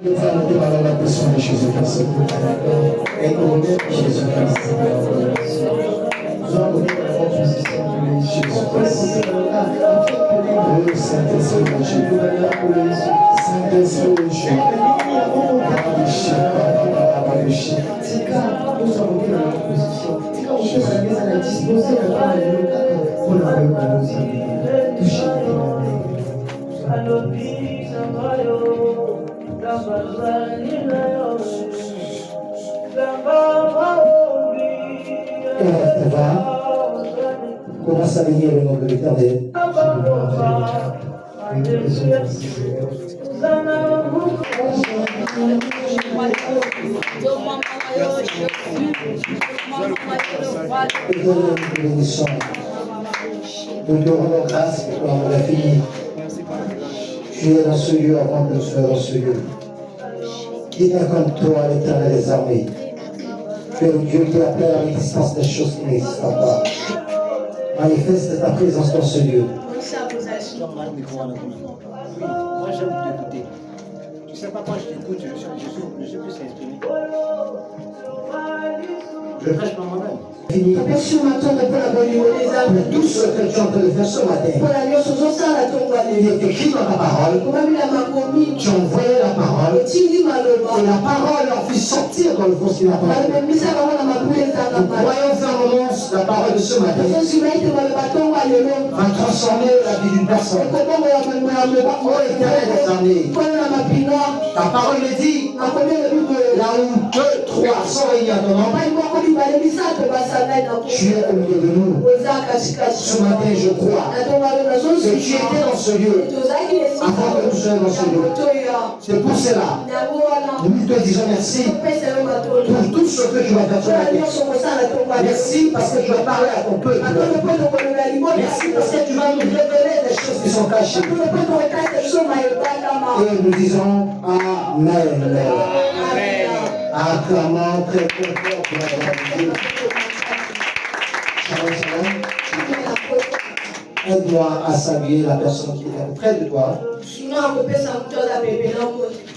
Nous allons démarrer la personne de Jésus-Christ. Et nous remercions Jésus-Christ. Nous allons remercier la position de Jésus-Christ. Le Saint-Esprit, Saint-Esprit, nous sommes dans la position. On fait la mise à la disposition de la pour la révolution. Commence à bénir le nom de l'Éternel. Nous te rendons grâce pour ton amour infini. Tu es dans ce lieu avant que nous soyons dans ce lieu. Qui est comme toi, l'Éternel des armées? Tu es le Dieu qui appelle à l'existence des choses qui n'existent pas. Manifeste ta présence dans ce lieu. Moi j'aime t'écouter. Tu sais pas, quand je t'écoute, je suis plus inspiré. Je prêche par moi-même. Merci maintenant de la bonne tout ce que tu es en train de faire ce matin. Il est écrit dans la parole. Tu envoyais la parole. Et la parole en fit sortir dans le fond de la parole. Nous croyons fermement la parole de ce matin va transformer la vie d'une personne. Oh Éternel des armées, ta parole me dit là où 2, 3 sont réunis à ton nom, tu es au milieu de nous. Ce matin, je crois que tu étais dans ce lieu avant que nous soyons dans ce lieu. C'est pour cela nous te disons merci pour tout ce que tu vas faire ce matin. Merci parce que tu vas parler à ton peuple. Merci parce que tu vas nous révéler des choses qui sont cachées. Et nous disons Amen. Acclamons très très fort pour la Dieu. Shalom, shalom. Aide-moi à saluer la personne qui est près de toi.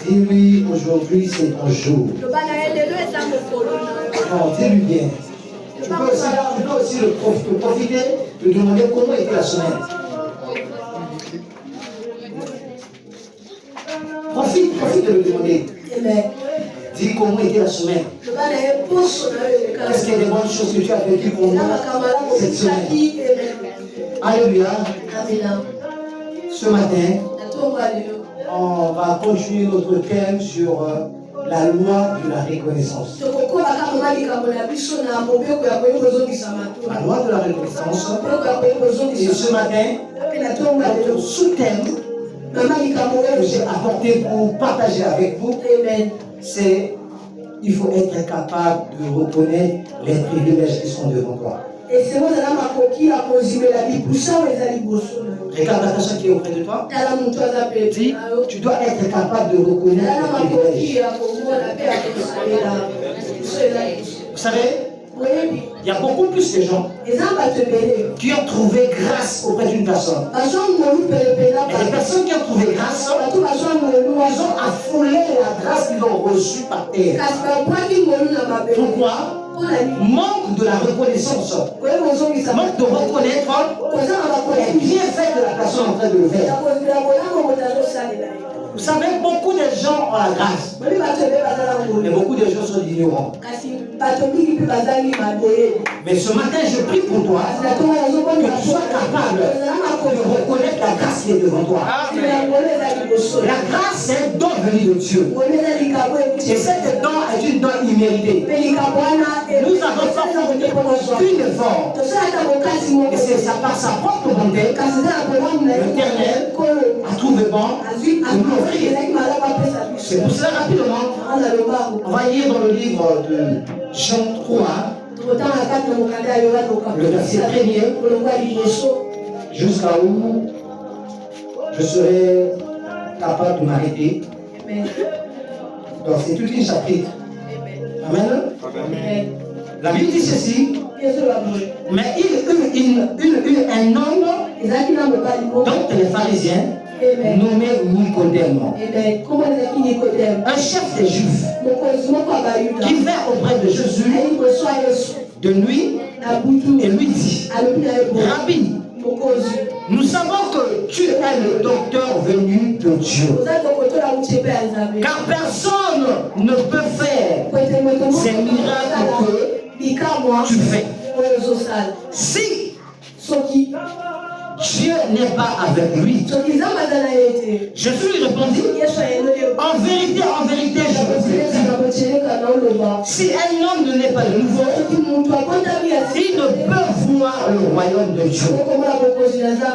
Dis-lui, aujourd'hui c'est ton jour. Non, dis-lui bien. Tu peux aussi le profiter de demander comment était la semaine. Profite de le demander. Dis comment était la semaine. Est-ce qu'il y a des bonnes choses que tu as vécues pour moi cette semaine? Alléluia. Ce matin, on va continuer notre thème sur la loi de la reconnaissance. La loi de la reconnaissance. Et ce matin, notre sous-thème que j'ai apporté pour partager avec vous, c'est il faut être capable de reconnaître les privilèges qui sont devant toi. Regarde la personne qui est auprès de toi. Dis, tu dois être capable de reconnaître les privilèges. Vous savez, il y a beaucoup plus de gens qui ont trouvé grâce auprès d'une personne. Et les personnes qui ont trouvé grâce, ils ont affolé la grâce qu'ils ont reçue par terre. Pourquoi? Manque de la reconnaissance. Manque de reconnaître les bienfaits de la personne en train de le faire. Vous savez, beaucoup de gens ont la grâce. Mais beaucoup de gens sont ignorants. Mais ce matin, je prie pour toi que tu sois capable de reconnaître la grâce qui est devant toi. La grâce, c'est un don venu de Dieu. Et cette don est une don imméritée. Nous avons pas fait aucun effort. Et c'est par sa propre bonté l'Éternel a trouvé bon de nous offrir. C'est pour cela rapidement, on va lire dans le livre de Jean 3, le verset 1er, jusqu'à où je serai capable de m'arrêter. Donc c'est tout un chapitre. Amen. La Bible dit ceci. Mais il un homme, donc les pharisiens, nommé Nicodème. Un chef des Juifs qui vint auprès de Jésus de nuit et lui dit, Rabbi, nous savons que tu es le docteur venu de Dieu, car personne ne peut faire ces miracles que tu fais si Dieu n'est pas avec lui. Jésus lui répondit, en vérité, je vous le dis, si un homme ne naît pas de nouveau, il ne peut voir le royaume de Dieu.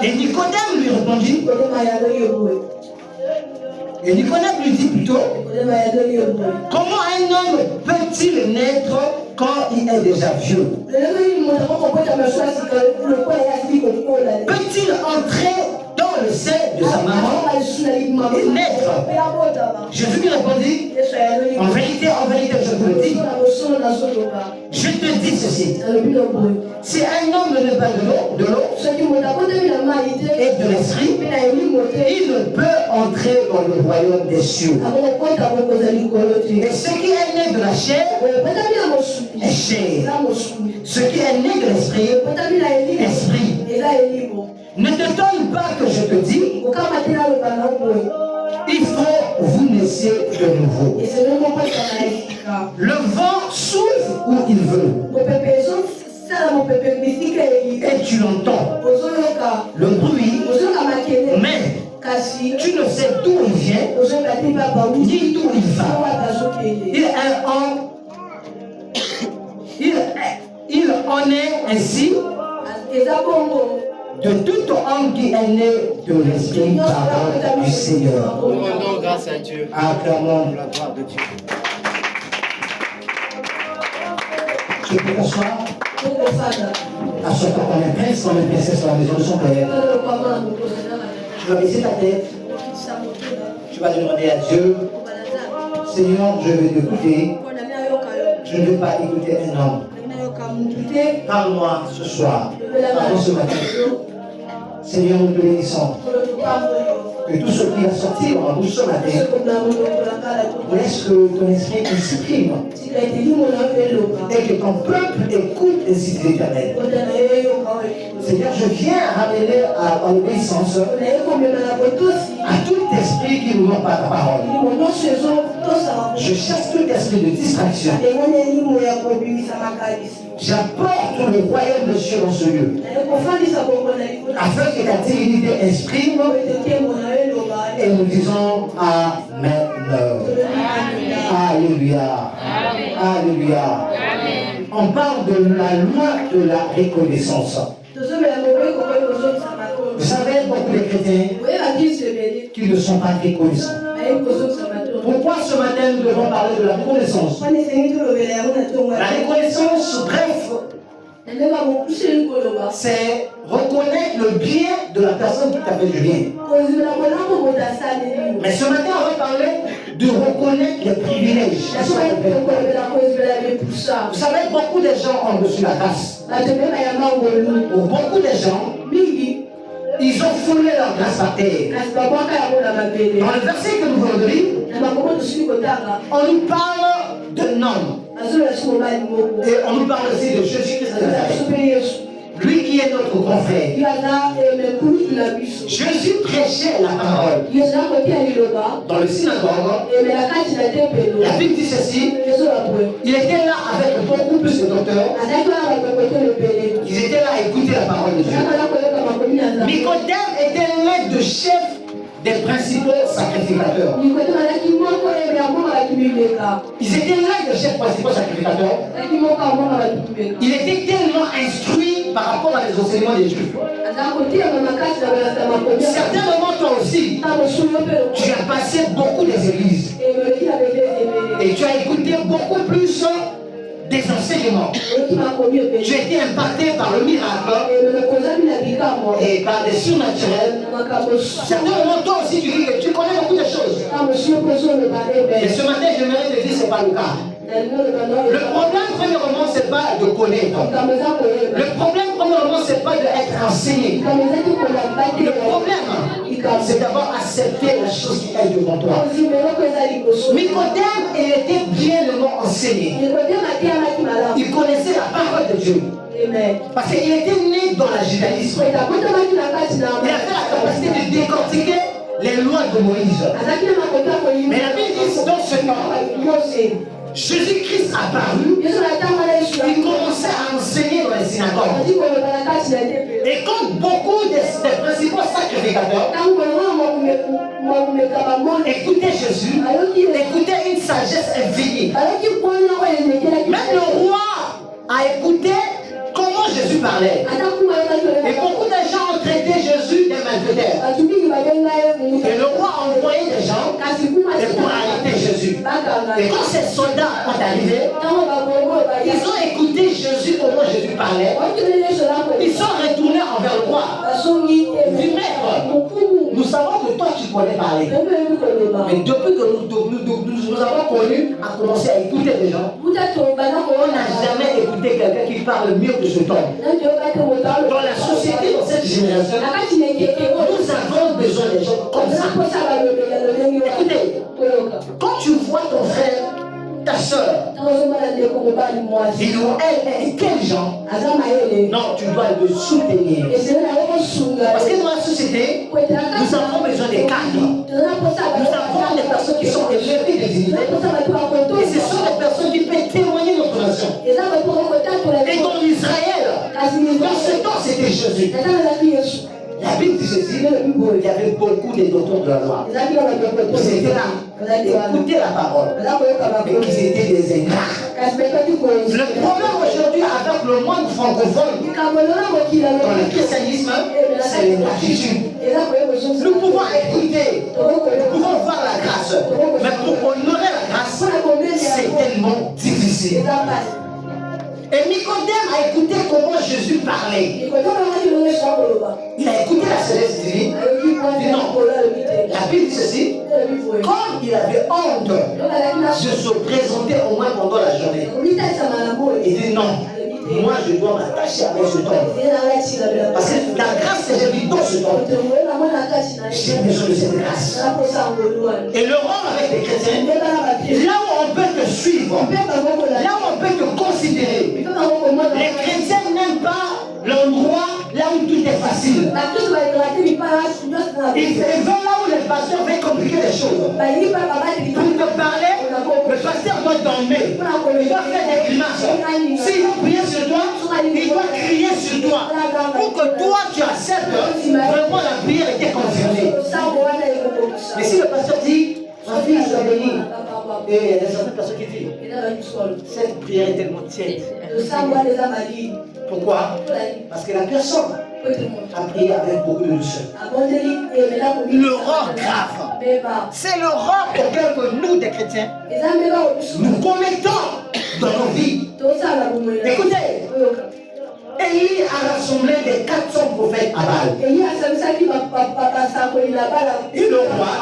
Et Nicodème lui répondit, et Nicodème lui dit plutôt, comment un homme peut-il naître quand il est déjà vieux? Peut-il entrer dans le sein de sa maman et naître? Jésus lui répondit, en vérité, je vous le dis, je te dis ceci, si un homme ne naît pas de l'eau et de l'esprit, il ne peut entrer dans le royaume des cieux. Et ce qui est né de la chair est chair. Ce qui est né de l'esprit, esprit. Ne t'étonne pas que je te dis, il faut vous naître de nouveau. Le vent souffle où il veut. Et tu l'entends, le bruit, mais tu ne sais d'où il vient, ni d'où il va. Il en est ainsi de toute homme qui est né de l'esprit parole du Seigneur. Rendons grâce à Dieu. Acclamons la gloire de Dieu. Je peux t'asseoir. Assois-toi comme un prince, comme une princesse dans la maison de son père. Tu vas baisser ta tête. Tu vas demander à Dieu, Seigneur, je vais t'écouter. Je ne veux pas écouter un homme. Parle-moi ce soir. Parle-moi ce matin. Seigneur, nous te bénissons. Que tout ce qui va sortir en bouche ce matin, laisse que ton esprit s'exprime et que ton peuple écoute les idées éternelles. Seigneur, je viens ramener à l'obéissance à tout esprit qui ne nous pas ta parole. Je chasse tout esprit de distraction. J'apporte le royaume de Dieu dans ce lieu, afin que ta divinité exprime, et nous disons Amen. Alléluia. Alléluia. On parle de la loi de la reconnaissance. Vous savez, beaucoup de chrétiens qui ne sont pas reconnaissants. Pourquoi ce matin nous devons parler de la reconnaissance? La reconnaissance, bref, c'est reconnaître le bien de la personne qui t'a fait du bien. Mais ce matin, on va parler de reconnaître les privilèges. Vous savez, beaucoup de gens ont reçu la grâce. Beaucoup de gens, ils ont foulé leur grâce par terre. Dans le verset que nous venons de lire, on nous parle d'un homme. Et on nous parle aussi de Jésus-Christ de Nazareth. Lui qui est notre grand frère. Jésus prêchait la parole dans le synagogue. La Bible dit ceci. Il était là avec beaucoup plus de docteurs. Ils étaient là à écouter la parole de Dieu. Nicodème était l'un des chefs des principaux sacrificateurs. Ils étaient l'un des chefs principaux sacrificateurs. Il était tellement instruit par rapport à les enseignements des Juifs. Certainement toi aussi, tu as passé beaucoup des églises. Et tu as écouté beaucoup plus des enseignements. Tu as été impacté par le miracle et par des surnaturels. Certainement toi aussi tu dis que tu connais beaucoup de choses. Et ce matin j'aimerais te dire que ce n'est pas le cas. Le problème premièrement c'est pas de connaître. Le problème premièrement c'est pas d'être enseigné. Le problème c'est d'abord accepter la chose qui est devant toi. Nicodème, il était bien enseigné. Il connaissait la parole de Dieu. Parce qu'il était né dans le judaïsme. Il avait la capacité de décortiquer les lois de Moïse. Mais la Bible dit dans ce temps, Jésus-Christ apparu, il commençait à enseigner dans les synagogues. Et quand beaucoup des principaux sacrificateurs écoutaient Jésus, écoutaient une sagesse infinie. Même le roi a écouté comment Jésus parlait. Et beaucoup de gens ont traité Jésus de malfaiteurs. Et le roi a envoyé des gens pour arrêter Jésus. Et quand ces soldats sont arrivés, ils ont écouté Jésus, comment Jésus parlait. Ils sont retournés envers le roi. Ils disent, maître, nous savons que toi tu connais parler. Mais depuis que nous avons connu à commencer à écouter les gens, on n'a jamais écouté quelqu'un qui parle mieux que ce temps. Dans la société, dans cette génération, nous avons besoin des gens comme ça. Écoutez, quand tu vois ton frère, ta soeur, il ou elle est intelligent, non, tu dois le soutenir. Parce que dans la société, nous avons besoin des cadres. Nous avons des personnes qui sont élevées de dignité. Et ce sont des personnes qui peuvent témoigner notre nation. Et dans Israël, dans ce temps, c'était Jésus. La Bible dit ceci, il y avait beaucoup de docteurs de la loi. Ils étaient là, écoutaient la parole, mais qu'ils étaient des ingrats. Le problème aujourd'hui avec le monde francophone, dans le christianisme, c'est l'ingratitude. Nous pouvons écouter, nous pouvons voir la grâce, mais pour honorer la grâce, c'est tellement difficile. Et Nicodème a écouté comment Jésus parlait. Il a écouté la sagesse divine. Il dit non. La Bible dit ceci. Comme il avait honte de se présenter au moins pendant la journée, il dit non. Moi, je dois m'attacher avec ce temps. Parce que la grâce que j'ai vue dans ce temps, j'ai besoin de cette grâce. Et le rôle avec les chrétiens, là où on peut te suivre, là où on peut te considérer, les chrétiens n'aiment pas l'endroit là où tout est facile. Ils veulent là où le pasteur veut compliquer les choses. Pour te parler, le pasteur doit dormir. Il doit faire des grimaces. S'il veut prier sur toi, il doit crier sur toi. Pour que toi tu acceptes vraiment la prière était confirmée. Mais si le pasteur dit, ma fille soit bénie, et il y a certaines personnes qui disent, cette prière est tellement tiède. Pourquoi? Parce que la personne a prié avec beaucoup de douceur. Le rang grave. C'est le rang auquel que nous, des chrétiens, nous commettons dans nos vies. Écoutez, Élie a rassemblé les 400 prophètes à Baal. Et le roi,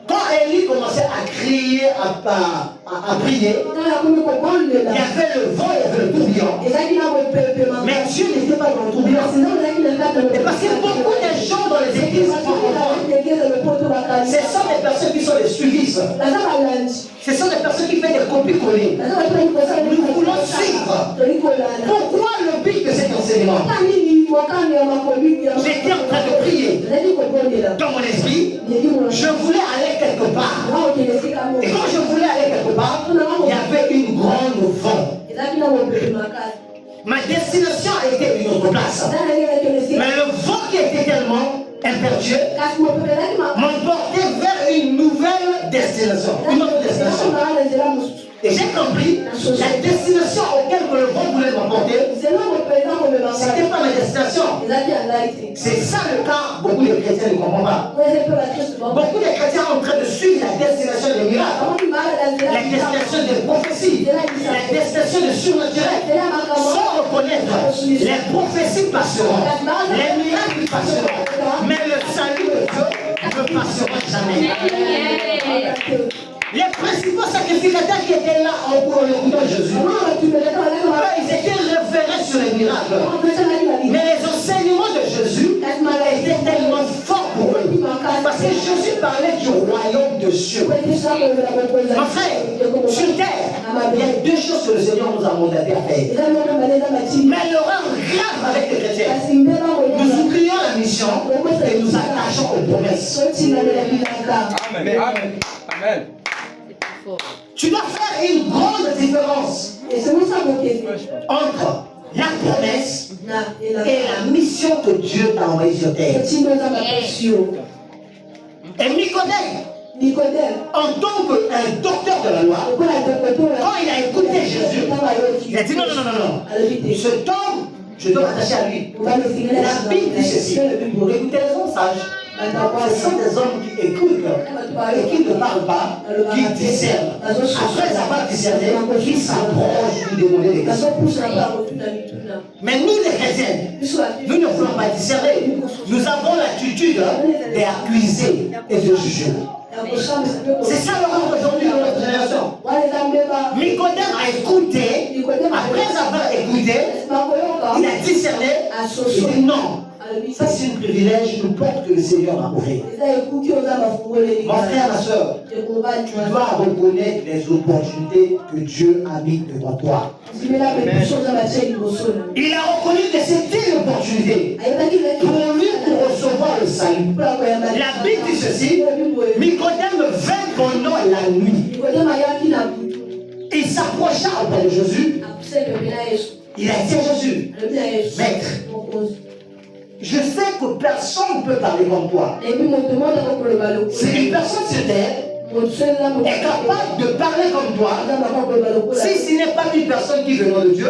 quand Élie commençait à crier, à prier, il y avait le vent, il y avait le tourbillon. Mais Dieu n'était pas dans le tourbillon. Et parce que beaucoup de gens dans les églises ce sont des personnes qui sont des suivistes. Ce sont des personnes qui font des copies-coller. Nous voulons suivre. Pourquoi le but de cet enseignement? J'étais en train de prier. Dans mon esprit, je voulais aller quelque part. Et quand je voulais aller quelque part, il y avait une grande vent. Ma destination était une autre place. Mais le vent qui était tellement impétueux m'emportait vers une nouvelle destination. Une autre destination. Et j'ai compris, la destination auquel le vent voulait m'emporter, ce n'était pas ma destination. C'est ça le cas, beaucoup de chrétiens ne comprennent pas. Beaucoup de chrétiens sont en train de suivre la destination des miracles, la destination des prophéties, la destination du surnaturel, sans reconnaître les prophéties passeront, les miracles passeront, mais le salut de Dieu ne passera jamais. Les principaux sacrificateurs qui étaient là en cours le coup de Jésus, ils étaient référés sur les miracles. Mais les enseignements de Jésus étaient tellement forts Parce que Jésus parlait du royaume de Dieu. Mon frère, sur terre, il y a deux choses que le Seigneur nous a mandaté à faire. Mais l'erreur grave avec les chrétiens, nous oublions la mission et nous attachons aux promesses. Amen. Amen. Amen. Tu dois faire une grande différence entre la promesse et la mission que Dieu t'a envoyée sur terre. Et Nicodème, en tant qu'un docteur de la loi, quand il a écouté Jésus, il a dit non. Cet homme, je dois m'attacher à lui. La Bible dit ceci. Écoutez les hommes sages. Ce sont des hommes qui écoutent et qui ne parlent pas, qui discernent. Après avoir discerné, qui s'approchent du démonier des questions. Mais nous les chrétiens, nous ne voulons pas discerner. Nous avons l'attitude d'accuser et de juger. C'est ça le rôle aujourd'hui dans notre génération. Nicodème a écouté, après avoir écouté, il a discerné, il dit non. Ça c'est un privilège, une porte que le Seigneur m'a ouverte. Mon frère, ma soeur, tu dois reconnaître les opportunités que Dieu a mis devant toi. Il a reconnu que c'était l'opportunité pour lui pour recevoir le salut. La Bible dit ceci, Nicodème vint pendant la nuit. Il s'approcha auprès de Jésus. Il a dit à Jésus, Maître, je sais que personne ne peut parler comme toi. C'est une personne sur terre est capable de parler comme toi. Si ce n'est pas une personne qui venant de Dieu,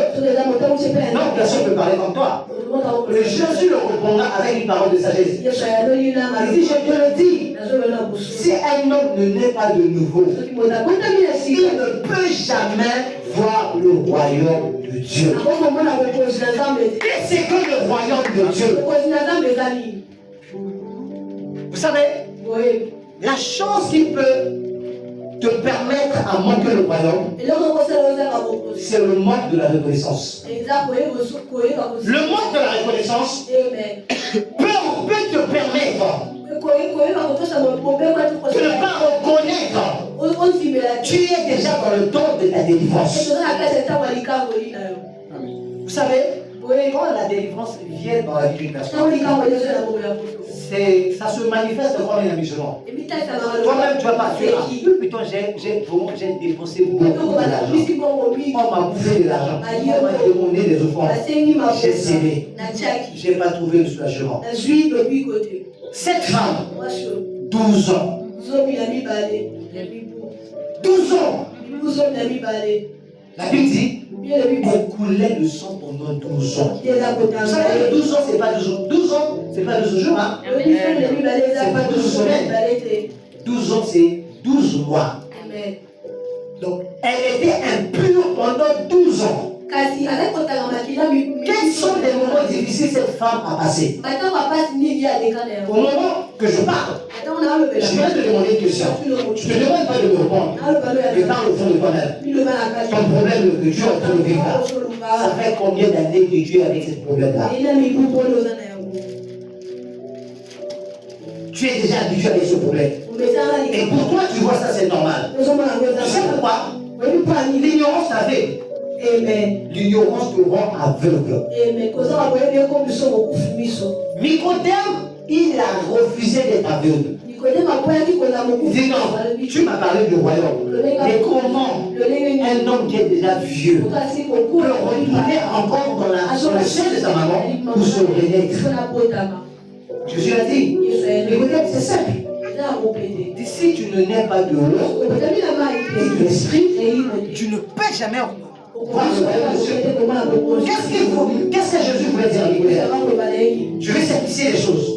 non, personne ne peut parler comme toi. Et Jésus le répondra avec une parole de sagesse. Il dit, je te le dis, si un homme ne naît pas de nouveau, il ne peut jamais voir le royaume de Dieu. Qu'est-ce que le royaume de Dieu? Vous savez, la chose qui peut te permettre à manquer le royaume, c'est le manque de la reconnaissance. Le manque de la reconnaissance peut te permettre de ne pas reconnaître. Tu es déjà dans le temps de ta délivrance. Vous savez, quand la délivrance vient dans la vie d'une personne, ça se manifeste comme un amusement. Toi-même, tu vas pas faire. Putain, j'ai dépensé beaucoup d'argent. On m'a bouffé de l'argent. On m'a demandé des offrandes. J'ai cédé. Je n'ai pas trouvé le soulagement. Cette femme, 12 ans. 12 ans. La Bible dit, elle coulait le sang pendant 12 ans. Vous savez, 12 ans, c'est pas 12 ans. 12 ans, c'est pas 12 jours, hein? C'est pas 12 semaines. 12 ans, c'est 12 mois. Donc, elle était impure pendant 12 ans. Quels sont les moments difficiles cette femme a passé? Au moment que je parle, je viens te demander une question. Je ne te demande pas de me répondre. Mais parle au fond de toi-même. Ton problème que tu es en train de vivre là, ça fait combien d'années que tu es avec ce problème-là? Tu es déjà habitué avec ce problème. Et pour toi, tu vois ça, c'est normal. Tu sais pourquoi? L'ignorance t'avait. L'ignorance te rend aveugle. Nicodème, il a refusé d'être aveugle. Il dit non, tu m'as parlé du royaume. Mais comment un homme qui est déjà vieux peut retourner encore dans le sein de sa maman pour se renaître? Jésus a dit, Nicodème, c'est simple. Si tu ne nais pas de l'eau et de l'esprit, tu ne peux jamais voir le royaume de Dieu. Qu'est-ce que Jésus voulait dire à Nicodème? Je vais simplifier les choses.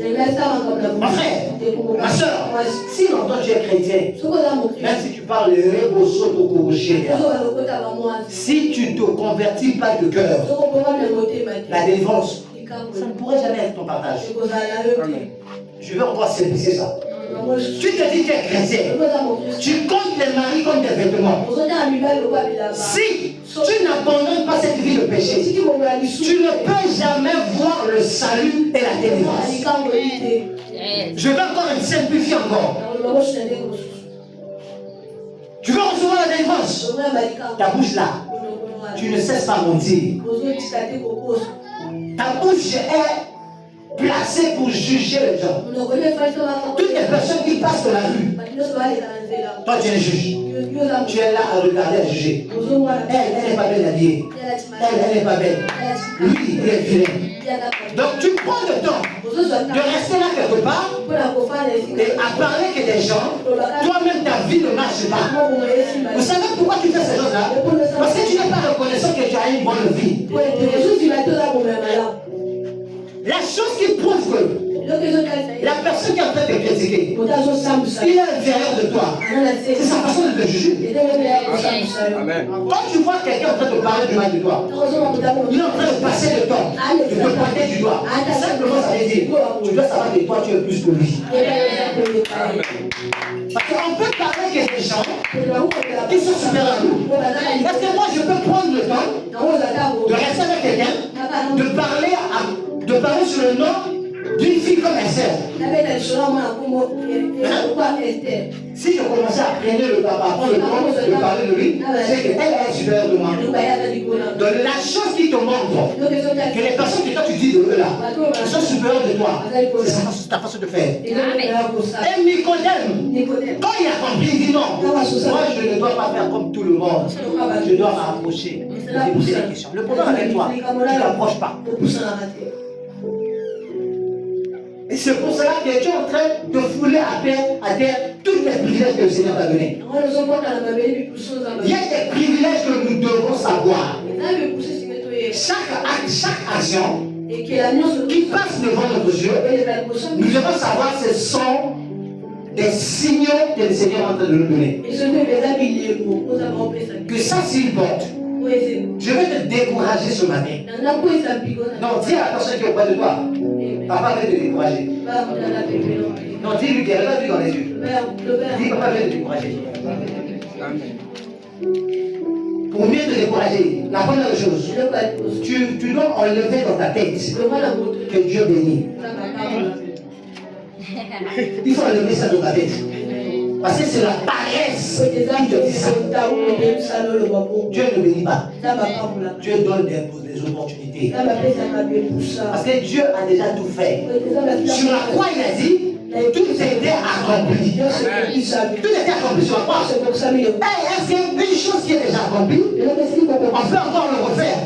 Mon frère, ma soeur, si longtemps tu es chrétien, même si tu parles le si tu ne te convertis pas de cœur, la délivrance, ça ne pourrait jamais être ton partage. Je vais encore simplifier ça. Tu te dis que tu es chrétien, tu comptes les maris comme des vêtements. Si tu n'abandonnes pas cette vie de péché, tu ne peux jamais voir le salut et la délivrance. Je vais encore me simplifier encore. Tu veux recevoir la délivrance? Ta bouche là, tu ne cesses pas mentir. Ta bouche est placée pour juger les gens. Toutes les personnes qui passent de la rue, toi tu es juge. Tu es là à regarder, à juger. Elle n'est pas belle habillée. Elle n'est pas belle. Lui, il est vilain. Donc tu prends le temps de rester là quelque part et à parler que des gens, toi-même ta vie ne marche pas. Vous savez pourquoi tu fais ces choses-là? Parce que tu n'es pas reconnaissant que tu as une bonne vie. La chose qui prouve que la personne qui est en train de te critiquer, il est à l'intérieur de toi. C'est sa façon de te juger. Amen. Quand tu vois quelqu'un en train de parler du mal de toi, il est en train de passer le temps, de te pointer du doigt. Simplement, ça veut dire, tu dois savoir que toi, tu es plus que lui. Parce qu'on peut parler que des gens qui sont supérieurs à nous. Est-ce que moi, je peux prendre le temps de rester avec quelqu'un, de parler sur le nom d'une fille comme Esther? Si je commençais à prendre le papa, prendre le temps de parler de lui, c'est qu'elle est supérieure de moi. Donc la chose qui te montre que les personnes que toi tu dis de eux là, sont supérieures de toi, c'est ta façon de faire. Et Nicodème, quand il a compris, il dit non, moi je ne dois pas faire comme tout le monde. Je dois m'approcher et poser la question. Le problème avec toi, tu ne t'approches pas. Et c'est pour cela que tu es en train de fouler à terre tous les privilèges que le Seigneur t'a donnés. Il y a des privilèges que nous devons savoir. Chaque acte, chaque action qui passe devant notre Dieu, nous devons savoir que ce sont des signaux que le Seigneur est en train de nous donner. Que ça, s'il porte, je vais te décourager ce matin. Non, dis à la personne qui est auprès de toi. Papa vient te décourager. Non, dis-lui qu'il regarde-lui dans les yeux. Dis, papa vient te décourager. Pour mieux te décourager, la première chose, tu dois enlever dans ta tête que Dieu bénit. Il faut enlever ça dans ta tête. Parce que c'est la paresse qui te dit ça. Dieu ne bénit pas. Dieu donne des opportunités. Parce que Dieu a déjà tout fait. Sur la croix, il a dit, tout était accompli. Tout était accompli sur la croix. Est-ce qu'une chose qui est déjà accomplie, on peut encore le refaire?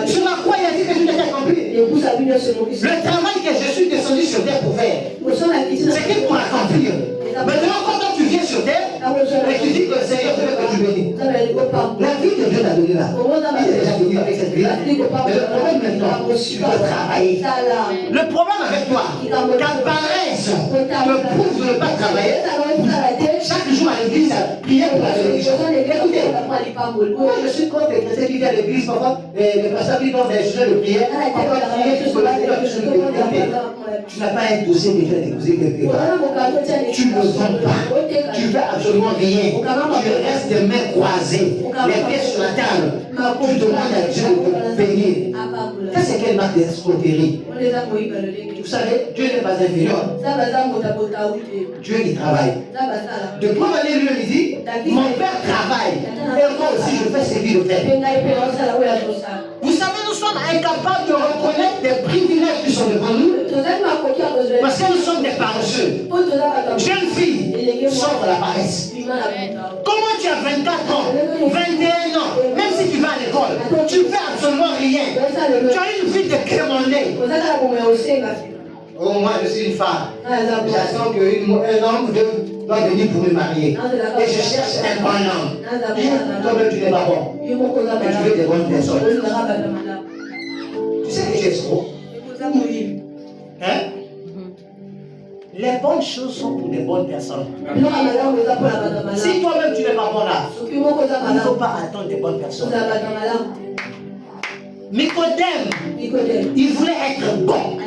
Sur la croix, il a dit que tout était accompli. Le travail que je suis descendu sur terre pour faire, c'était pour accomplir. Maintenant, quand tu viens sur terre, et tu dis que le Seigneur te veut que tu bénis. La vie que Dieu t'a donnée là, il est déjà béni avec cette vie. Mais le problème maintenant, tu dois travailler. Le problème avec toi, ta paresse te prouve de ne pas travailler. Chaque jour à l'église, prier pour la bénédiction. Écoutez, moi je suis contre les chrétiens qui viennent à l'église, parfois, les pasteurs qui donnent des sujets de prière, parfois prier tout ce que le Seigneur te demande. Tu n'as pas un dossier que tu as déposé quelque part. Tu ne vends pas. Tu ne fais absolument rien. Tu restes des mains croisées, les pieds sur la table. Tu demandes à Dieu de te bénir. Ça, c'est quelle marque d'escroquerie? Vous savez, Dieu n'est pas inférieur. Dieu il travaille. De quoi aller lui, il dit, mon père travaille. Et moi aussi, je fais ce qu'il fait. Vous savez, nous sommes incapables de reconnaître des privilèges qui sont devant nous. Parce que nous sommes des paresseux. Jeune fille, sors de la paresse. Comment tu as 24 ans, 21 ans, même si tu vas à l'école, tu fais absolument rien. Tu as une vie de crémolée. Oh, moi je suis une femme. J'attends qu'un homme doit venir pour me marier. Et je cherche un bon homme. Toi-même tu n'es pas bon. Mais tu veux des bonnes personnes. Tu sais que tu es escroc? Hein? Les bonnes choses sont pour des bonnes personnes. Si toi-même tu n'es pas bon là, il ne faut pas attendre des bonnes personnes. Nicodème, il voulait être bon.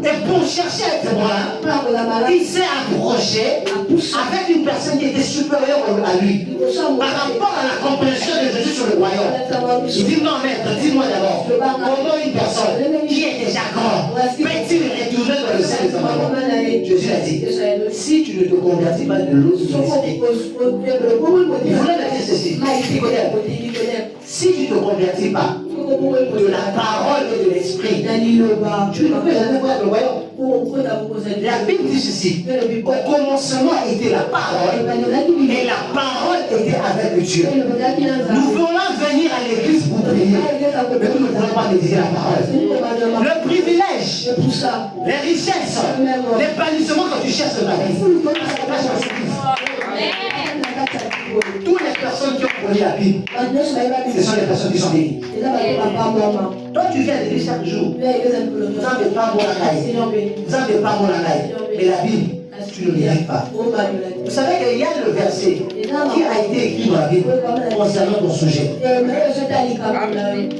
Et pour chercher à être bon là, il s'est approché avec une personne qui était supérieure à lui. Par rapport à la compréhension de Jésus sur le royaume. Il dit non maître, dis-moi d'abord, comment une personne qui est déjà grande peut-il retourner dans le sein de sa maman? Jésus a dit, si tu ne te convertis pas de l'eau sur l'esprit, il voulait dire ceci. Si tu ne te convertis pas de la parole et de l'esprit, tu ne peux jamais voir le royaume. La Bible dit ceci. Au commencement était la parole et la parole était avec Dieu. Nous voulons venir à l'église pour prier, mais nous ne voulons pas méditer la parole. Le privilège, les richesses, l'épanouissement que tu cherches dans la vie. Toutes les personnes qui ont connu la Bible, ce sont les personnes qui sont bénies. Toi, tu viens à l'église chaque jour. Vous n'avez pas bon la caille. Vous n'avez pas bon la caille. Mais la Bible, tu ne l'élis pas. Vous savez qu'il y a le verset qui a été écrit dans la Bible concernant ton sujet.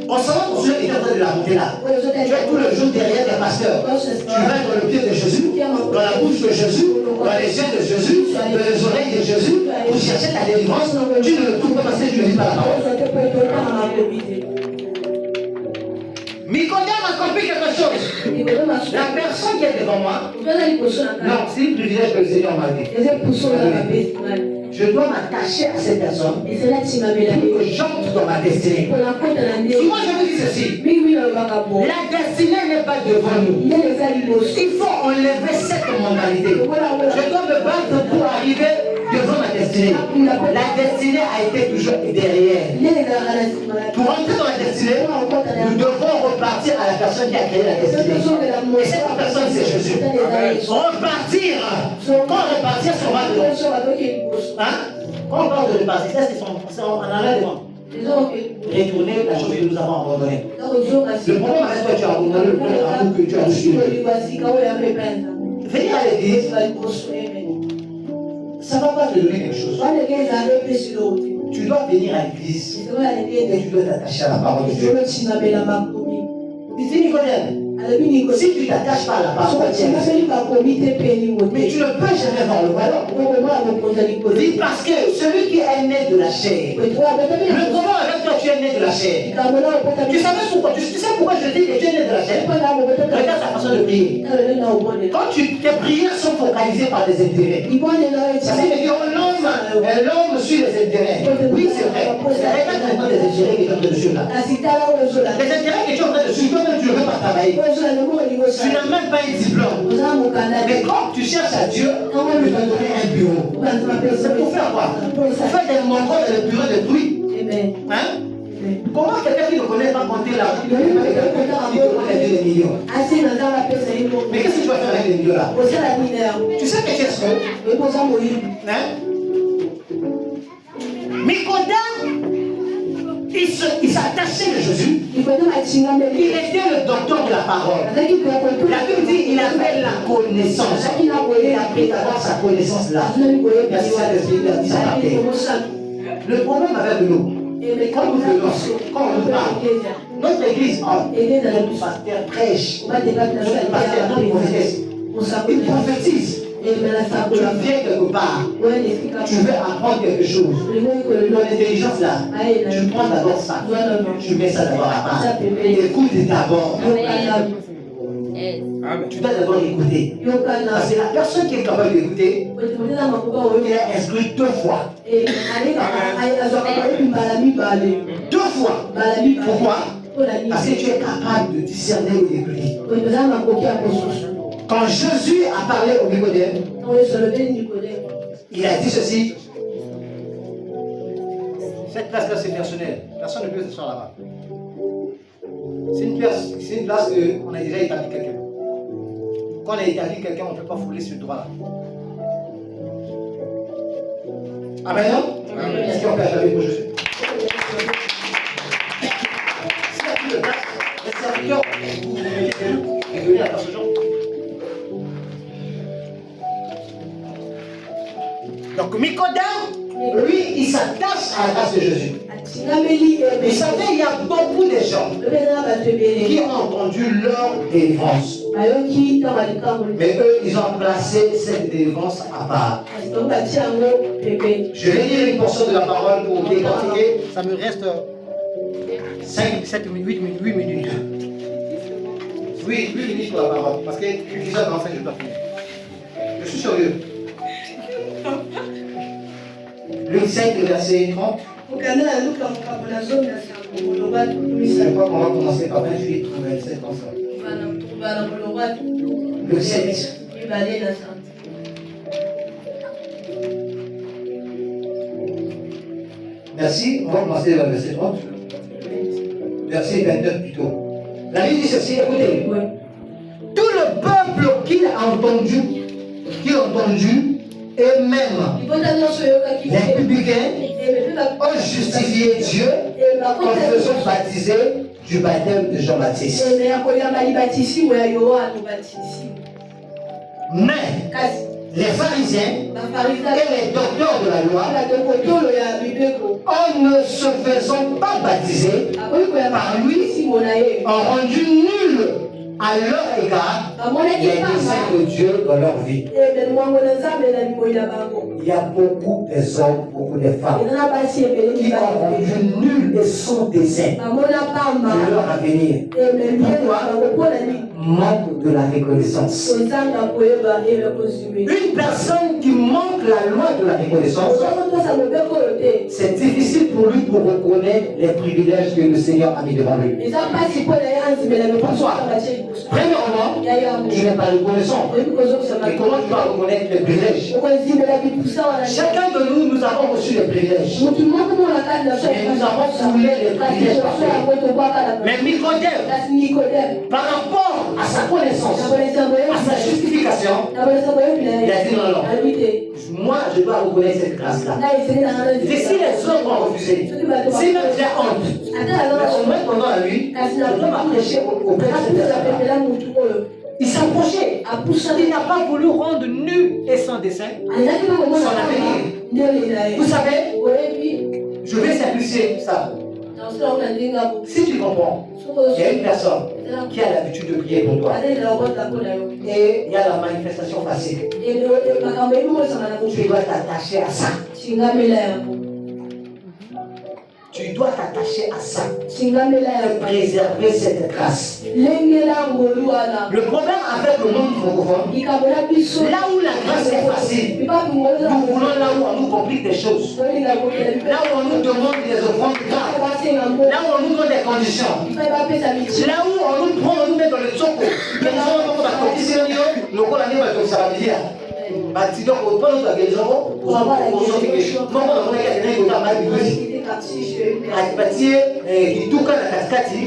Concernant ton sujet qui est en train de la monter là. Tu es tout le jour derrière des pasteurs. Tu vas dans le pied de Jésus, dans la bouche de Jésus, dans les yeux de Jésus, dans les oreilles de Jésus, pour chercher ta délivrance. Tu ne le trouves pas parce que tu ne lis pas la parole. Nicodème a compris quelque chose. La personne qui est devant moi, non, c'est le privilège que le Seigneur m'a dit. Je dois m'attacher à cette personne pour que j'entre dans ma destinée. Souvent je me dis ceci. La destinée n'est pas devant nous. Il faut enlever cette mentalité. Je dois me battre pour arriver devant ma destinée. La destinée a été toujours derrière. Pour entrer dans la destinée, nous devons repartir à la personne qui a créé la destinée. Et cette personne, c'est Jésus. Repartir. Quand repartir, c'est hein? Quand on parle de repartir, ça c'est en allant devant. Retourner la chose que nous avons abandonnée. Le problème avec toi, tu as abandonné le premier amour que tu as reçu. Venir à l'église, ça ne va pas te donner quelque chose. Tu dois venir à l'église et tu dois t'attacher à la parole de Dieu. Dis Nicodème, si tu ne t'attaches pas à la parole de Dieu, mais tu ne peux jamais voir le royaume. Dis parce que celui qui est né de la chair, le problème avec toi, tu es né de la chair. Tu savais pourquoi? Tu sais pourquoi je dis que tu es né de la chair? Regarde ta façon de prier. Quand tes prières sont focalisées par des intérêts, ça veut dire l'homme suit les intérêts. Oui, c'est vrai. Regarde des intérêts que tu es en train de suivre là. Les intérêts que tu es en train de suivre, toi-même tu ne veux pas travailler. Tu n'as même pas un diplôme. Mais quand tu cherches à Dieu, il va te donner un bureau. C'est pour faire quoi? Pour faire des montants dans le bureau de bruit. Hein? Comment quelqu'un qui ne connaît pas compter l'argent, il te donne des millions? Mais qu'est-ce que tu vas faire avec les millions là? Tu sais que tu es seul. Hein? Nicodème, il s'attachait à Jésus. Il était le docteur de la parole. La Bible dit qu'il avait la connaissance. Il a pris d'avoir sa connaissance là. Merci Saint-Esprit, ça le problème avec nous, quand nous venons, quand on parle, notre église, notre pasteur prêche, notre pasteur prophétise. Il prophétise. Tu viens quelque part, tu veux apprendre quelque chose. Ton intelligence là, tu prends d'abord ça, tu mets ça d'abord à part. Écoute d'abord. Tu dois d'abord écouter. Parce que la personne qui est capable d'écouter, il a instruit 2 fois. 2 fois. Pourquoi? Parce que tu es capable de discerner et d'écouter. Quand Jésus a parlé au Nicodème, il a dit ceci. Cette place-là, c'est personnel. Personne ne peut s'asseoir là-bas. C'est une place qu'on a déjà établi quelqu'un. Quand on a établi quelqu'un, on ne peut pas fouler ce droit-là. Amen. Est-ce qu'on peut acclamer pour Jésus? S'il n'y a plus de place, les serviteurs, vous mettez venir à ce genre. Donc Nicodème, lui, il s'attache à la grâce de Jésus. Vous savez, il y a beaucoup de gens qui ont entendu leur délivrance. Mais eux, ils ont placé cette délivrance à part. Je vais lire une portion de la parole pour décortiquer. Ça me reste 5, 7, 8 minutes. Oui, 8 minutes pour la parole. Parce que 10h45, je dois finir. curieux. Luc 5, verset 30. Je crois qu'on va commencer par 28 ou 27 comme ça. Luc 7. Merci, on va commencer par le verset 30. Verset 29 plutôt. La Bible dit ceci, écoutez. Oui. Tout le peuple qui a entendu, et même les publicains ont justifié Dieu en faisant baptiser du baptême de Jean-Baptiste. Mais les pharisiens et les docteurs de la loi, en ne se faisant pas baptiser par lui, ont rendu nul à leur égard les desseins de Dieu dans leur vie. Il y a beaucoup de hommes, beaucoup de femmes qui ont rendu nul et sans dessein leur avenir. Pourquoi? Manque de la reconnaissance. Une personne qui manque la loi de la reconnaissance, c'est difficile pour lui pour reconnaître les privilèges que le Seigneur a mis devant lui. Pourquoi? Premièrement, tu n'es pas reconnaissant. Mais comment tu vas reconnaître les privilèges? Chacun de nous, nous avons reçu les privilèges. Et nous avons foulé les privilèges parfaits. Mais Nicodème, par rapport à sa connaissance, à sa justification, il a dit non, non. Moi, je dois reconnaître cette grâce-là. Et si les autres ont refusé, si même j'ai honte, mais au moins pendant la nuit, je dois m'approcher auprès de cette personne-là. Il s'approchait. Il n'a pas voulu rendre nu et sans dessein son avenir. Vous savez, je vais simplifier ça. Si tu comprends, il y a une personne qui a l'habitude de prier pour toi. Et il y a la manifestation facile. Tu dois t'attacher à ça. Tu dois t'attacher à ça. Préserver cette grâce. Le problème avec le monde francophone, là où la grâce est facile, nous voulons là où on nous complique des choses. Là où on nous demande des offrandes graves. Là où on nous donne des conditions. Là où on nous prend, on nous met dans le tchoko. batie kituka na katikati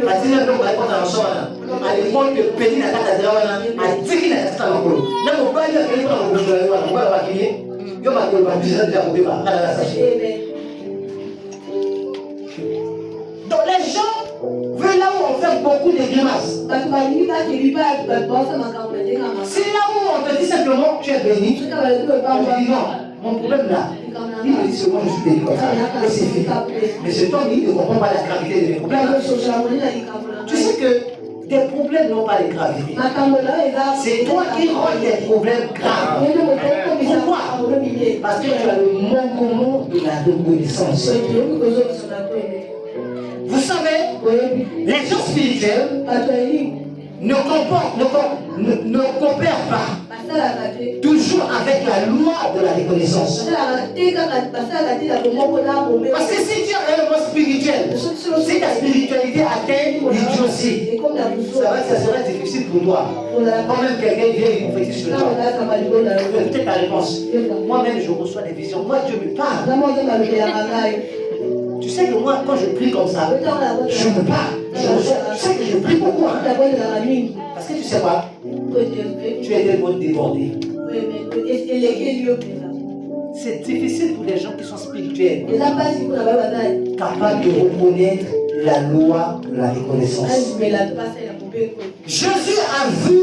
batina ndo balipota na sona alimonde pedi na kata drawana atiki na kata makolo na mobali akeli kwa mobali wa mobali wa kile yo makolo ba bizarre ya kubeba ala la sache. Donc les gens veulent là où on fait beaucoup de grimaces. C'est là où on te dit simplement tu es béni. On te dit non, mon problème là. Il me dit seulement je suis béni comme ça. Et c'est fini. Mais cet homme, il ne comprend pas la gravité de mes problèmes. Tu sais que tes problèmes n'ont pas de gravité. C'est toi qui rends tes problèmes graves. Pourquoi? Parce que tu as le manquement de la reconnaissance. Vous savez, les gens spirituels ne coopèrent pas toujours avec la loi de la reconnaissance. Parce que si tu es réellement spirituel, si ta spiritualité atteint l'idiotie, ça sera difficile pour toi. Quand même quelqu'un vient et prophétise sur toi, peut-être ta réponse. Moi-même je reçois des visions. Moi Dieu me parle. Tu sais que moi, quand je prie comme ça, je me parle. Tu sais que je prie beaucoup. Hein? Parce que tu sais quoi? Tu es tellement débordé. C'est difficile pour les gens qui sont spirituels, capables de reconnaître la loi de la reconnaissance. Jésus a vu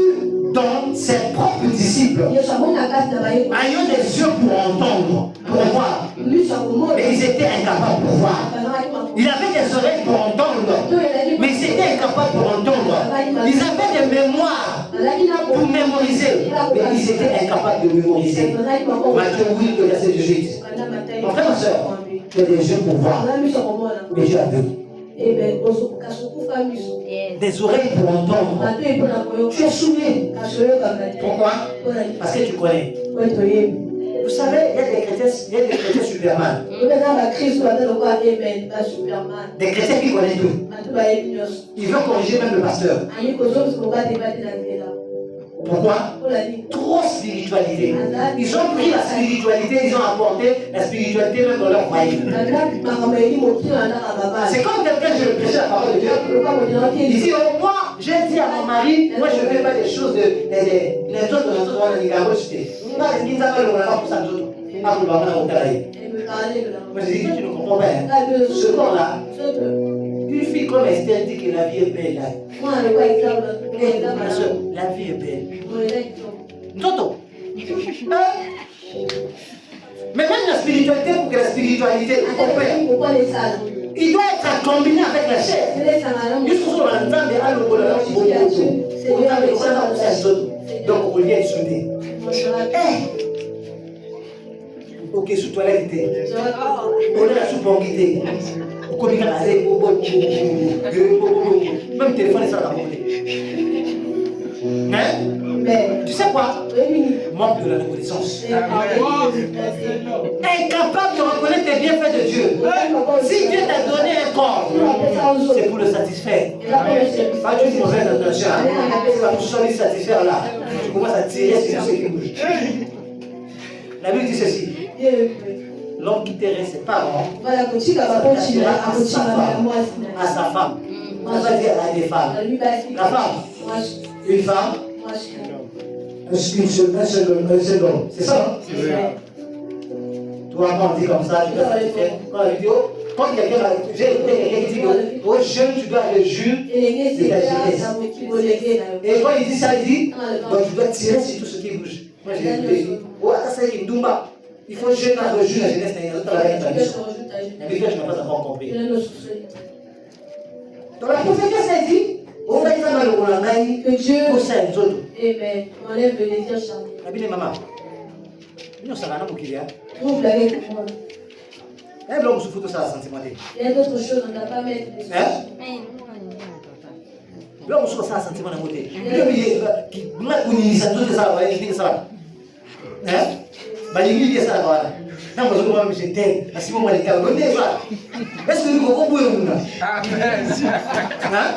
dans ses propres disciples, ayant des yeux pour entendre, pour voir, mais ils étaient incapables pour voir. Il avait des oreilles pour entendre, mais ils étaient incapables pour entendre. Ils avaient des mémoires pour mémoriser, mais ils étaient incapables de mémoriser. Matthieu 8, verset 18. Mon frère, ma soeur, tu as des yeux pour voir, mais tu as vu. des oreilles pour entendre. Tu es soumis. Pourquoi? Parce que tu connais. Vous savez, il y a des chrétiens Superman. Des chrétiens qui connaissent tout. Ils veulent corriger même le pasteur. Pourquoi? Trop spiritualité. Ils ont pris la spiritualité, ils ont apporté la spiritualité même dans leur foyer. C'est comme quelqu'un, je prêchais la parole de Dieu. Il dit, oh, moi, j'ai dit à mon mari, moi je ne fais pas des choses de. Les autres, moi je dis que tu ne comprends pas. Ce corps-là, une fille comme Esther dit que la vie est belle. La vie est belle. Toto. Mais même la spiritualité, pour que la spiritualité opère, il doit être combiné avec la chair. Jusqu'au jour où on entend des donc on vient être soudé. Ok, sous toilette, on est la soupe en guidée. Même téléphone, ça va hein? Tu sais quoi? Manque de la reconnaissance. Incapable de reconnaître les bienfaits de Dieu. Si Dieu t'a donné un corps, c'est pour le satisfaire. Pas d'une mauvaise intention. C'est pas pour se satisfaire là. Tu commences à tirer sur ce qui bouge. La Bible dit ceci. L'homme quitterait ses parents, s'attachera à sa femme. On va dire à des femmes. La femme, une femme, un seul homme. C'est ça? Toi, quand on dit comme ça, tu dois satisfaire. Quand quelqu'un j'ai écouté quelqu'un qui dit aux jeunes, tu dois le juger de ta jeunesse. Et quand il dit ça, il dit donc tu dois tirer sur tout ce qui bouge. Moi j'ai écouté, oh, c'est une doumba. Il faut jeûner à rejoindre la jeunesse. La Bible, je n'ai pas encore compris. Donc la prophétesse a dit, on va dire que Dieu possède nous autres. Amen. Enlève le désir charnel. La Bible est maman. Nous sommes là pour qu'il y a. Trouve la vie pour moi. Et l'homme souffre tout ça à sentimenté. Il y a d'autres choses, on n'a pas mettre des choses. L'homme souffre ça à sentiment de beauté. Qui m'a connu ça tout ça, il dit que ça. Hein? Bah il dit ça là. Non, moi je me suis dit, si moi les cas, est-ce que nous pouvons voir nous là? Amen. Hein?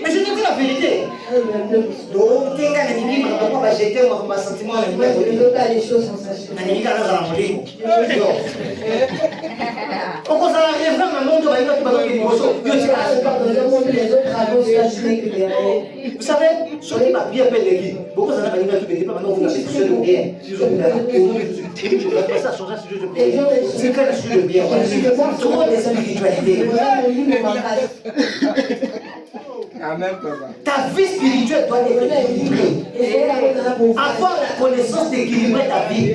Mais je te dis la vérité. Donc, tu as des gens qui vont jeter un sentiment. Je ne veux pas les choses sans sachet. On commence à arriver dans le monde où il y a vous savez, ce qui m'a bien fait l'équipe, beaucoup de gens qui m'ont dit, maintenant vous n'avez plus de rien. Je vais ça changer ce jeu de prière. C'est quand je suis le bien. Trop de spiritualité. Amen, papa. Ta vie spirituelle doit être équilibrée. Avoir la connaissance d'équilibrer ta vie.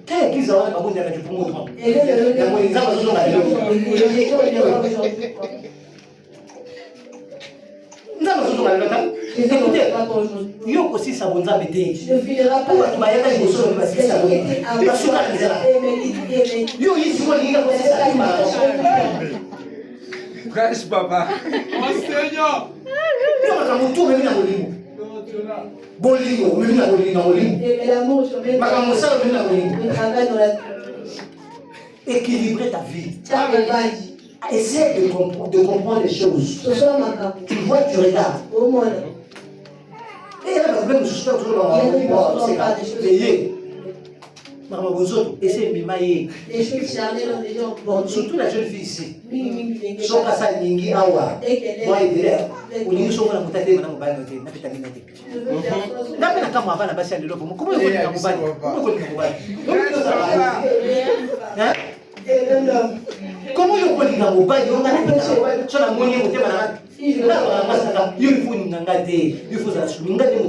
Quelle église a besoin de pour moi? Écoutez, yo aussi ça vous a bêté. Pourquoi tu m'as dit que ça va se passer? Yo ici moi il y a aussi ça qui m'a. Prêche, papa. Oh Seigneur. Yo ma tout même na molimo. Bolingo, même na molimo. Ma ça même na molimo. Équilibrer ta vie. Essaie de comprendre les choses. Tu vois, tu regardes. Et là, même je suis toujours dans la essaie de m'aimer. Surtout la jeune fille ici. Son passage Ningi Awa. Moi, il dirait, au niveau de la montée, madame Banoté, n'a pas terminé. N'a pas comme avant la basse de l'eau. Comment est-ce que vous comment vous pouvez dire au bail, on a sur la monnaie au thème il faut nous il faut ça, il faut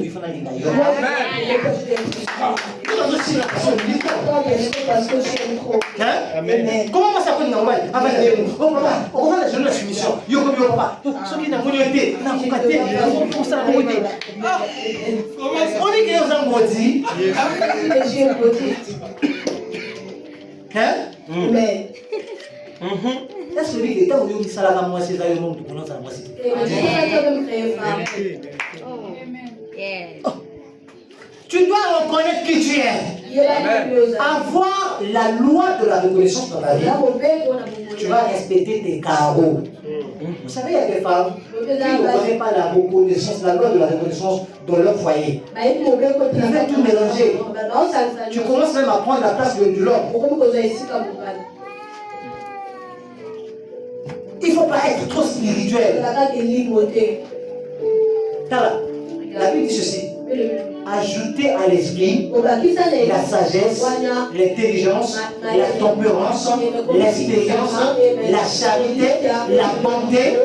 aussi la personne Attends, bien sûr, parce que je aime trop. Hein? Comment ça peut normal? Ah ben, oh papa, on va la journée de la soumission. Yo comme yo papa. Ce qui n'a pas été, n'a pas été, pour ça n'a pas été. On dit que nous avons maudit. Et j'ai une petite. Hein? Mais, Est-ce que lui, quand vous dites ça là, moi, c'est ça, le monde, on a ça, moi, c'est. et tu vas quand même créer femme. Tu dois reconnaître qui tu es. Il est là, Avoir la loi de la reconnaissance dans ta vie, tu vas respecter tes carreaux. Vous savez, il y a des femmes qui ne connaissent pas la reconnaissance, la loi de la reconnaissance dans leur foyer. Ils veulent tout mélanger. Tu commences même à prendre la place de l'homme. Il ne faut pas être trop spirituel. La Bible dit ceci. Ajouter à l'esprit la sagesse, l'intelligence, la tempérance, l'expérience, la charité, la bonté.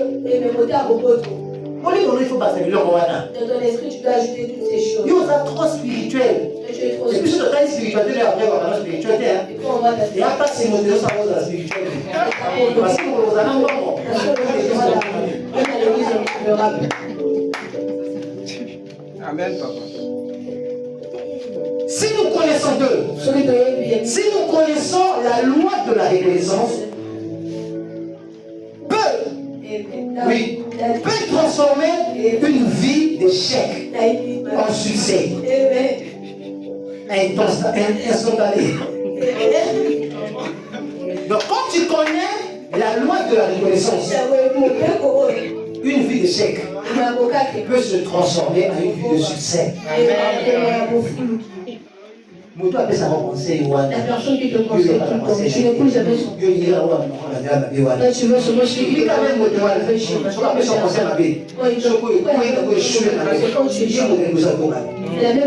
Pour les il faut pas savoir Dans ton esprit, tu dois ajouter toutes ces choses. Ils sont trop spirituels. Et puis sur le temps spiritualité, après on va dans la spiritualité. Il n'y a pas ces mots de ça dans la spiritualité. Parce que vous avez un moment. Amen, papa. Si nous connaissons Dieu, si nous connaissons la loi de la reconnaissance, peut transformer une vie d'échec en succès. Instantané. Donc quand tu connais la loi de la reconnaissance, une vie d'échec peut se transformer en une vie de succès. La personne qui te conseille, tu n'écoutes jamais son. Tu veux seulement suivre. C'est la même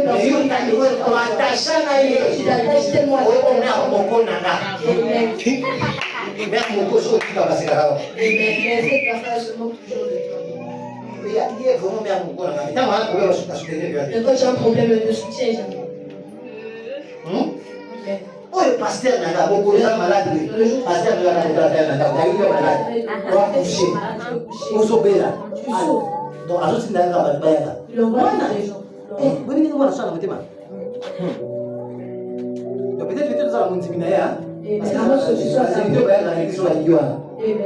personne tu t'attaches tellement à mais cette personne se moque toujours de toi. Mais quand j'ai un problème de soutien, jamais. Oh, le pasteur n'a pas beaucoup de gens malades. Le pasteur n'a pas beaucoup de gens malades. On va coucher. On s'obéit là. Donc, à l'autre, il n'a pas de bail. Il envoie les gens. Vous venez nous voir ça dans votre main. Donc, peut-être que vous allez me diminuer. Parce que je suis à la vidéo, la l'église sur la vidéo.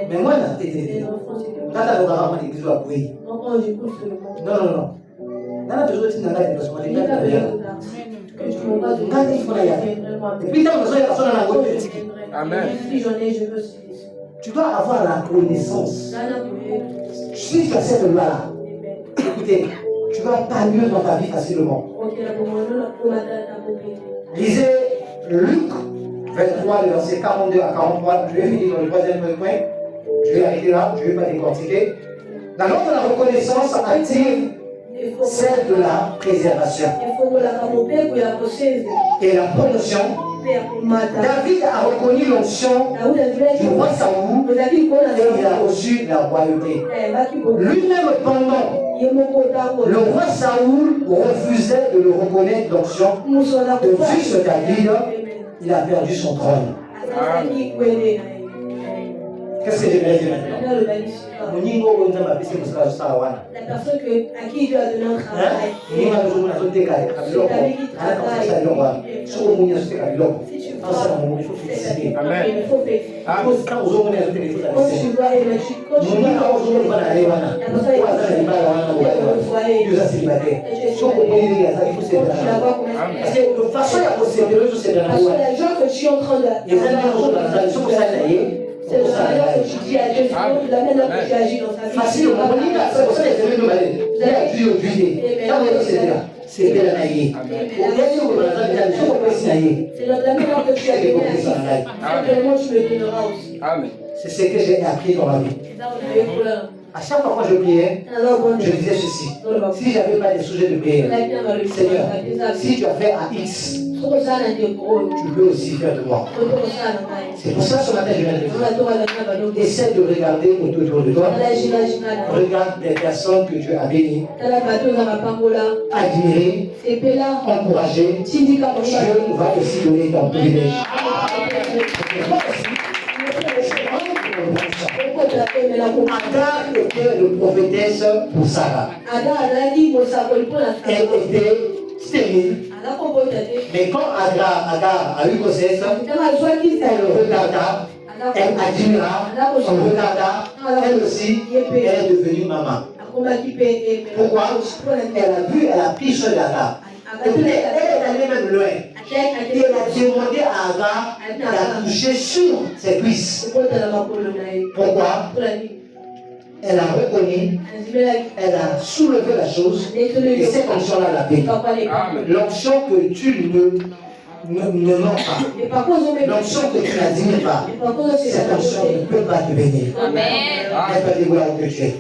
Mais moi, là, t'es. Quand tu as le droit de l'église, oui. Non. Là, toujours, tu n'as pas de déplacement. Tu n'as pas de Amen. tu dois avoir la connaissance. Si tu as cette loi-là, écoutez, tu vas t'améliorer dans ta vie facilement. Lisez Luc 23, le verset 42 à 43. Je vais finir dans le troisième point. Je vais arrêter là, je ne vais pas décortiquer. La loi de la reconnaissance active celle de la préservation et la promotion. David a reconnu l'onction du roi Saoul et il a reçu la royauté. Lui-même, pendant le roi Saoul refusait de le reconnaître l'onction de fils de David, il a perdu son trône. Qu'est-ce que j'aimerais dire maintenant? La personne à qui Dieu a donné un travail. Amen. C'est la manière que tu dis à Dieu, c'est la manière que tu agis dans sa vie. Facile, c'est pour ça que les vous avez dû oublier. C'est de la naïe. C'est la manière que tu as donné à Dieu. Simplement, tu me donneras aussi. Amen. C'est ce que j'ai appris dans la vie. C'est ça, vous avez peur. À chaque fois que je priais, je disais ceci. Si je n'avais pas des sujets de prière, Seigneur, si tu as fait à X, tu peux aussi faire de moi. C'est pour ça que ce matin, je viens de dire. Essaie de regarder autour de toi. Regarde les personnes que tu as bénies, admirées, encouragées. Dieu va aussi donner ton privilège. Agar était une prophétesse pour Sarah. Elle était stérile. Mais quand Agar a eu grossesse, elle regarda, elle admira, on regarda, elle aussi, elle est devenue maman. Pourquoi? Elle a pris sur d'Agar. Elle est allée même loin. Et elle a demandé à Agar d'accoucher sur ses cuisses. Pourquoi? Elle a reconnu, elle a soulevé la chose, et cette onction-là l'a béni. L'onction que tu ne mens pas, l'onction que tu n'admires pas, cette onction ne peut pas te bénir. Elle peut dire où que tu es.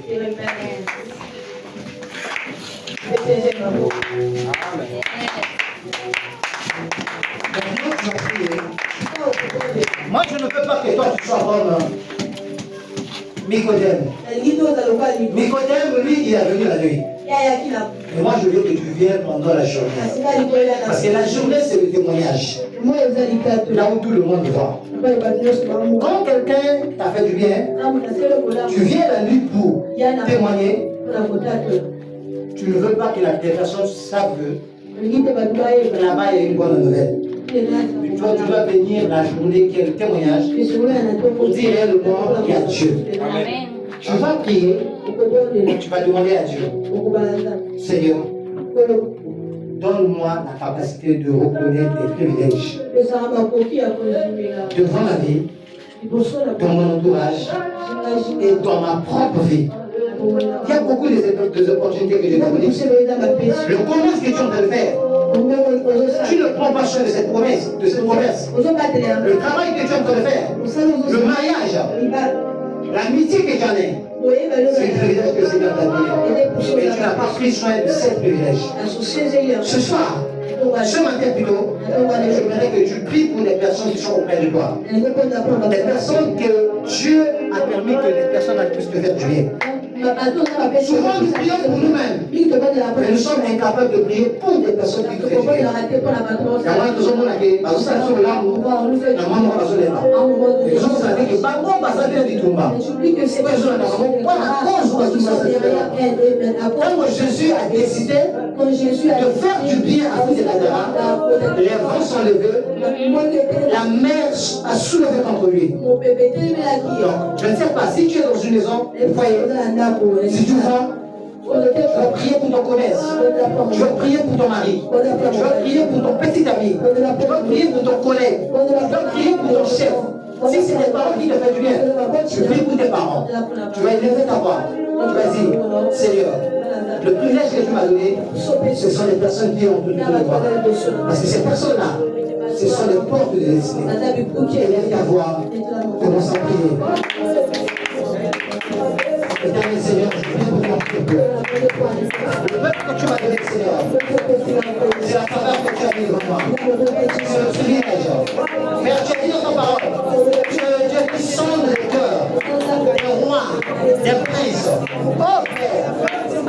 Moi, je ne veux pas que toi tu sois comme Nicodème. Nicodème, lui, il est venu la nuit. Et moi, je veux que tu viennes pendant la journée. Parce que la journée, c'est le témoignage. Là où tout le monde voit. Quand quelqu'un t'a fait du bien, tu viens la nuit pour témoigner. Tu ne veux pas que les personnes savent que là-bas, il y a une bonne nouvelle. Tu dois venir la journée qui est le témoignage pour dire réellement qu'il y a Dieu. Amen. Tu vas prier, tu vas demander à Dieu, Seigneur, donne-moi la capacité de reconnaître les privilèges devant la vie, dans mon entourage et dans ma propre vie. Il y a beaucoup d'opportunités que Dieu t'a données. Le commerce que tu es en train de faire, tu ne prends pas soin de cette promesse, Le travail que tu es en train de faire, le mariage, l'amitié que tu en as, c'est un privilège que le Seigneur t'a donné. Et tu n'as pas pris soin de ces privilèges. Ce soir, ce matin plutôt, j'aimerais que tu pries pour les personnes qui sont auprès de toi. Des personnes que Dieu a permis que les personnes puissent te faire du bien. Souvent nous prions pour nous-mêmes, mais nous sommes incapables de prier pour des personnes qui nous font du bien. Jésus a décidé de faire du bien à tous les Gadara, les vents sont levés, la mer a soulevé contre lui. Donc, je ne sais pas si tu es dans une maison, vous voyez, si tu vas, je vais prier pour ton commerce, je vais prier pour ton mari, je vais prier pour ton petit ami, je vais prier pour ton collègue, je vais prier pour ton chef. Si c'est des parents qui te font du bien, tu pries pour tes parents. Tu vas élever ta voix. Tu vas dire, Seigneur, le privilège que tu m'as donné, ce sont les personnes qui ont tout de toi. Parce que ces personnes-là, ce sont les portes de destinée. Élève ta voix, commence à prier. Éternel Seigneur, je prie pour ton peuple. Le peuple que tu m'as donné, Seigneur, c'est la faveur que tu as mis devant moi. C'est le privilège. Père, tu as dit dans ta parole, tu es Dieu qui sonde les cœurs, des rois, des princes. Oh Père,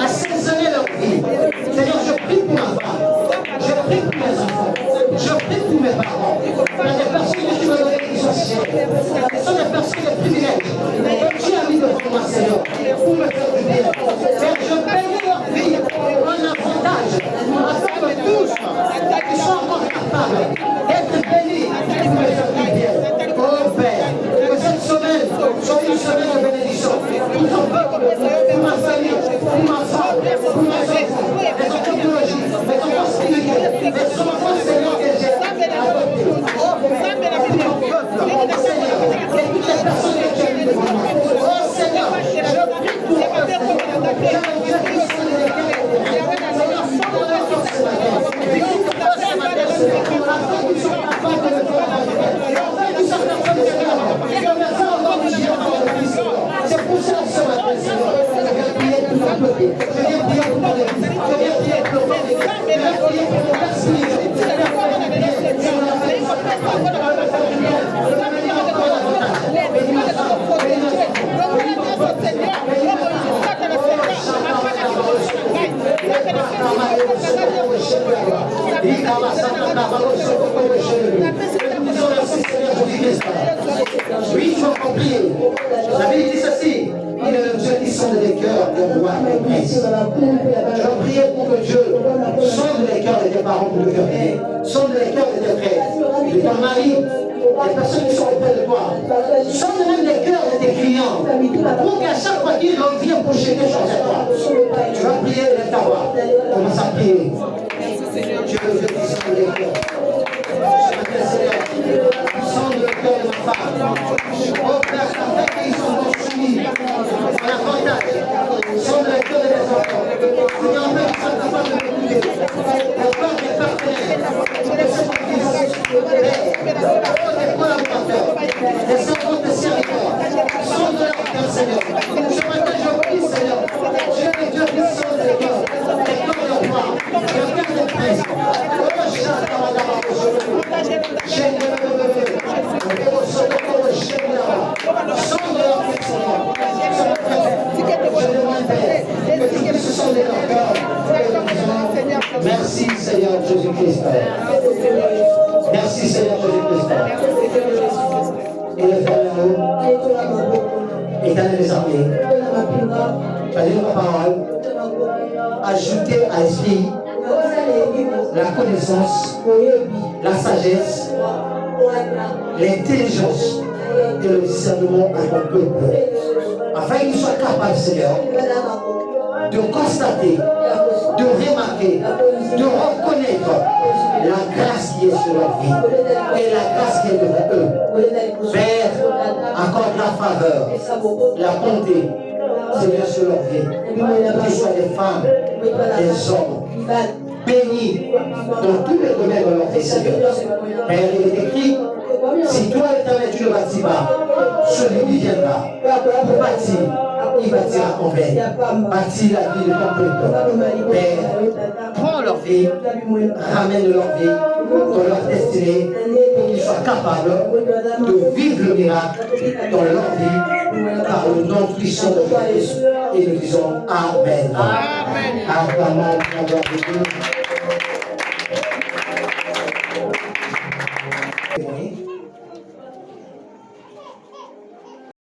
assaisonner leur vie. Seigneur, je prie pour ma femme, je prie pour mes enfants, je prie pour mes parents. Il y a des personnes que tu m'as donné qui sont chères. Ce sont des personnes de privilèges. Que tu as mis devant moi, Seigneur, pour me faire du bien. Père, je bénis leur vie en avantage, afin que tous qui sont encore capables d'être bénis pour me faire du bien. Oh Père, que cette semaine soit une semaine de bénédiction pour ton peuple, pour ma famille, pour ma femme, pour mes enfants, les enfants biologiques, les enfants spirituels, les enfants Seigneur que j'ai adoptés. Oh Seigneur, et toutes les personnes que tu as mis devant moi. Oh Seigneur, je prie pour eux. Je prie sur les Seigneur, sans leur force ce matin. Visite leur ce matin, afin qu'ils soient capables de faire la vie. Afin qu'ils soient capables de faire la vie. C'est pour ça ce matin, Seigneur. peuple. Je viens prier pour ton église. Je viens prier pour ton église. Je viens prier pour ton oui, tu vas prier. La Bible dit ceci. Il est le Dieu qui sonde les cœurs des rois et des princes. Je vais prier pour que Dieu sonde les cœurs de tes parents pour te faire prier. Sonde les cœurs de tes frères, de ton mari, des personnes qui sont auprès de toi. Sonde même les cœurs de tes clients. Pour qu'à chaque fois qu'ils reviennent pour chercher des choses à toi, tu vas prier et lève ta voix. Commence à prier. Dieu, je te sonde les cœurs. Sonde le cœur de ma femme. Oh Père, afin qu'ils sont soumis à l'avantage. Sonde le cœur de mes enfants. Seigneur, Père, ils sont capables de m'écouter. Le corps des partenaires. Des collaborateurs. Des servantes de serviteurs. Sonde leur cœur, Seigneur. Ce matin, je prie, Seigneur. Dieu est Dieu qui sonde les cœurs. Les cœurs de roi. Les cœurs de prince. Oh, merci Seigneur Jésus-Christ. Merci Seigneur Jésus-Christ. Et le Père là-haut, éternel des armées, tu as dit dans ta parole, ajouter à l'esprit la connaissance, la sagesse, l'intelligence et le discernement à ton peuple, afin qu'il soit capable, Seigneur, de constater, de remarquer, de reconnaître la grâce qui est sur leur vie et la grâce qui est devant eux. Père, accorde la faveur, la bonté, Seigneur, sur leur vie, qu'ils soient des femmes, des hommes, bénis dans tous les domaines de leur vie, Seigneur. Père, il est écrit, si toi, l'Éternel, tu ne bâtis pas, celui qui viendra pour bâtir, il bâtira en vain. Bâtis la vie de ton peuple. Père, prends leur vie, ramène leur vie dans leur destinée, pour qu'ils soient capables de vivre le miracle dans leur vie, par le nom puissant de Jésus. Et nous disons Amen. Amen. Amen.